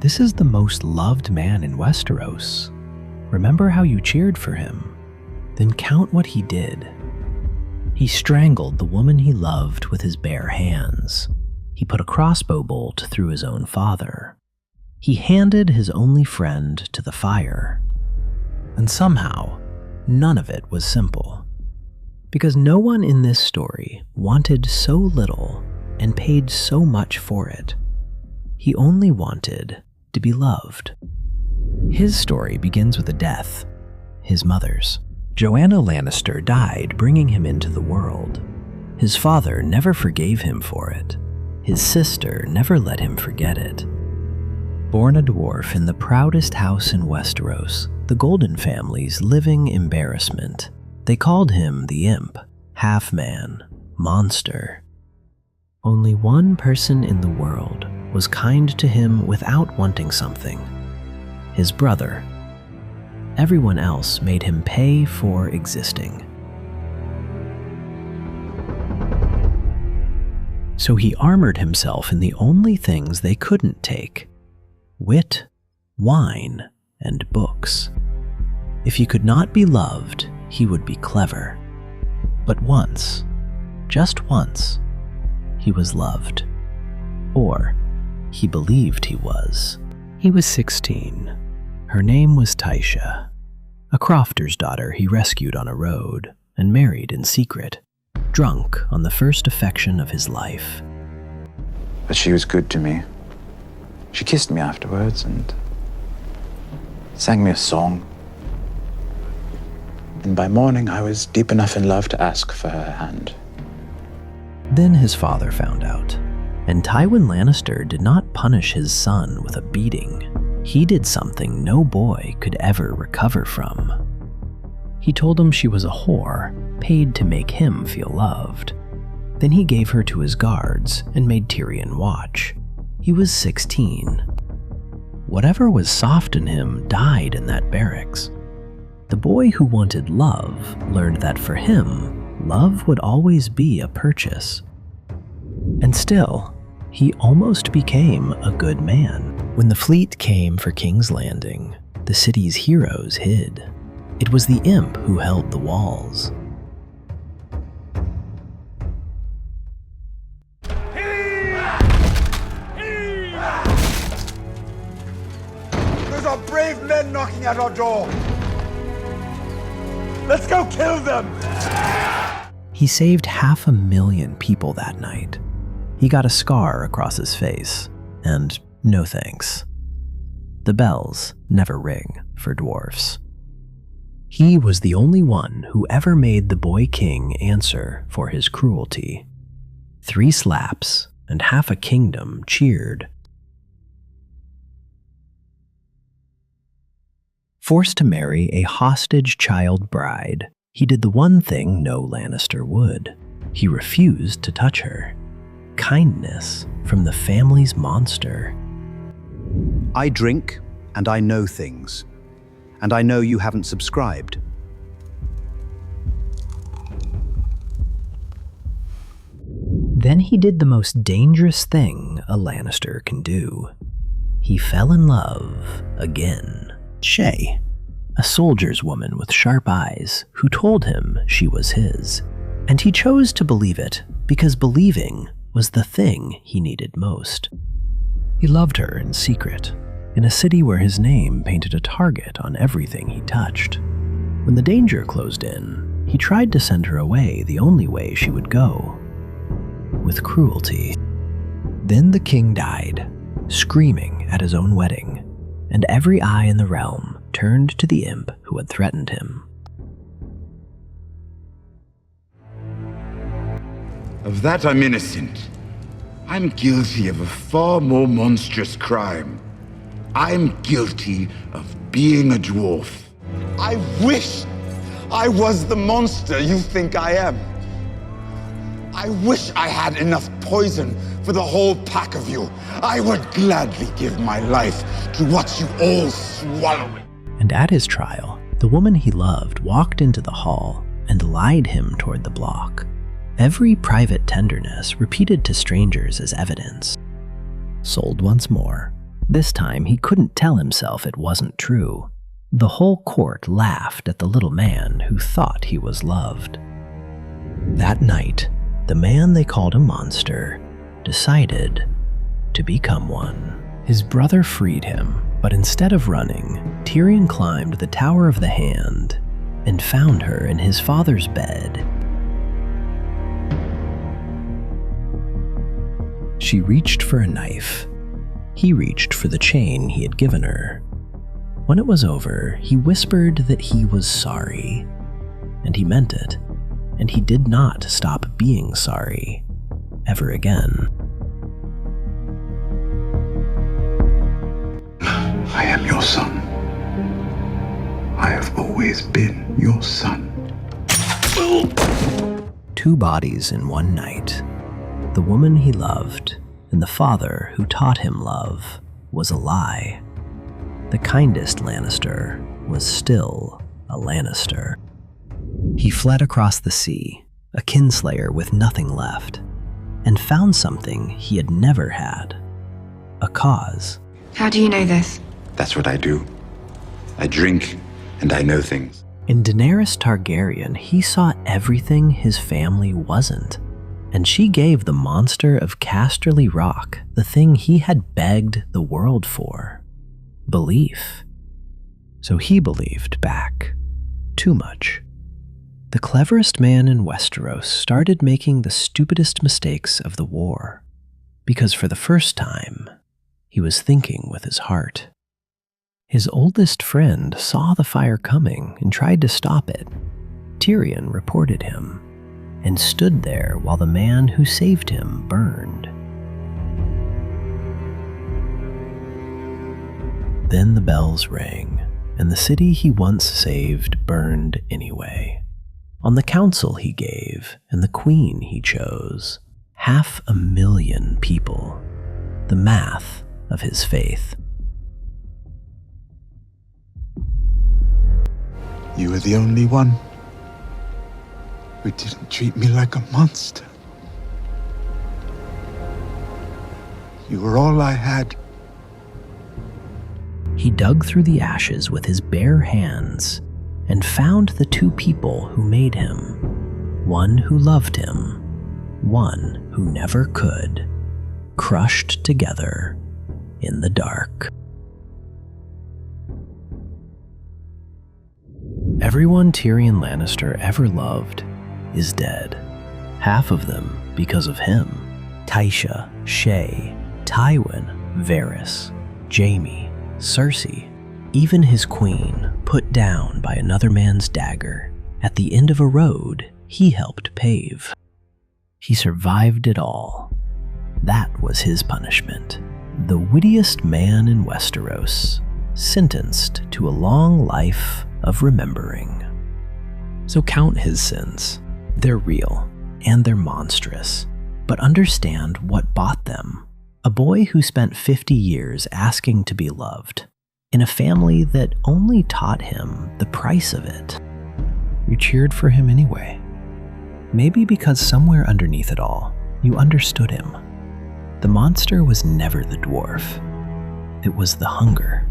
This is the most loved man in Westeros. Remember how you cheered for him? Then count what he did. He strangled the woman he loved with his bare hands. He put a crossbow bolt through his own father. He handed his only friend to the fire. And somehow, none of it was simple. Because no one in this story wanted so little and paid so much for it. He only wanted to be loved. His story begins with a death, his mother's. Joanna Lannister died, bringing him into the world. His father never forgave him for it. His sister never let him forget it. Born a dwarf in the proudest house in Westeros, the Golden family's living embarrassment, they called him the Imp, half-man, monster. Only one person in the world was kind to him without wanting something: his brother. Everyone else made him pay for existing. So he armored himself in the only things they couldn't take: wit, wine, and books. If he could not be loved, he would be clever. But once, just once, he was loved. Or he believed he was. He was 16. Her name was Tysha, a crofter's daughter he rescued on a road and married in secret, drunk on the first affection of his life. But she was good to me. She kissed me afterwards and sang me a song. And by morning I was deep enough in love to ask for her hand. Then his father found out, and Tyrion Lannister did not punish his son with a beating. He did something no boy could ever recover from. He told him she was a whore, paid to make him feel loved. Then he gave her to his guards and made Tyrion watch. He was 16. Whatever was soft in him died in that barracks. The boy who wanted love learned that for him, love would always be a purchase. And still, he almost became a good man. When the fleet came for King's Landing, the city's heroes hid. It was the Imp who held the walls. Those are brave men knocking at our door. Let's go kill them! He saved 500,000 people that night. He got a scar across his face, and no thanks. The bells never ring for dwarfs. He was the only one who ever made the boy king answer for his cruelty. 3 slaps and half a kingdom cheered. Forced to marry a hostage child bride, he did the one thing no Lannister would. He refused to touch her. Kindness from the family's monster. I drink, and I know things. And I know you haven't subscribed. Then he did the most dangerous thing a Lannister can do. He fell in love again. Shae, a soldier's woman with sharp eyes who told him she was his. And he chose to believe it because believing was the thing he needed most. He loved her in secret, in a city where his name painted a target on everything he touched. When the danger closed in, he tried to send her away the only way she would go, with cruelty. Then the king died, screaming at his own wedding, and every eye in the realm turned to the imp who had threatened him. Of that I'm innocent. I'm guilty of a far more monstrous crime. I'm guilty of being a dwarf. I wish I was the monster you think I am. I wish I had enough poison for the whole pack of you. I would gladly give my life to watch you all swallow it. And at his trial, the woman he loved walked into the hall and lied him toward the block. Every private tenderness repeated to strangers as evidence. Sold once more, This time he couldn't tell himself it wasn't true. The whole court laughed at the little man who thought he was loved. That night, the man they called a monster decided to become one. His brother freed him, but instead of running, Tyrion climbed the Tower of the Hand and found her in his father's bed. She reached for a knife. He reached for the chain he had given her. When it was over, he whispered that he was sorry, and he meant it, and he did not stop being sorry ever again. I am your son. I have always been your son. 2 bodies in one night. The woman he loved and the father who taught him love was a lie. The kindest Lannister was still a Lannister. He fled across the sea, a kinslayer with nothing left, and found something he had never had: a cause. How do you know this? That's what I do. I drink, and I know things. In Daenerys Targaryen, he saw everything his family wasn't, and she gave the monster of Casterly Rock the thing he had begged the world for: belief. So he believed back. Too much. The cleverest man in Westeros started making the stupidest mistakes of the war, because for the first time, he was thinking with his heart. His oldest friend saw the fire coming and tried to stop it. Tyrion reported him and stood there while the man who saved him burned. Then the bells rang, and the city he once saved burned anyway. On the counsel he gave and the queen he chose, 500,000 people, the math of his faith. You were the only one who didn't treat me like a monster. You were all I had. He dug through the ashes with his bare hands and found the 2 people who made him. One who loved him, one who never could, crushed together in the dark. Everyone Tyrion Lannister ever loved is dead. Half of them because of him. Tysha, Shae, Tywin, Varys, Jaime, Cersei, even his queen, put down by another man's dagger at the end of a road he helped pave. He survived it all. That was his punishment. The wittiest man in Westeros, sentenced to a long life of remembering. So count his sins. They're real, and they're monstrous. But understand what bought them. A boy who spent 50 years asking to be loved, in a family that only taught him the price of it. You cheered for him anyway. Maybe because somewhere underneath it all, you understood him. The monster was never the dwarf. It was the hunger.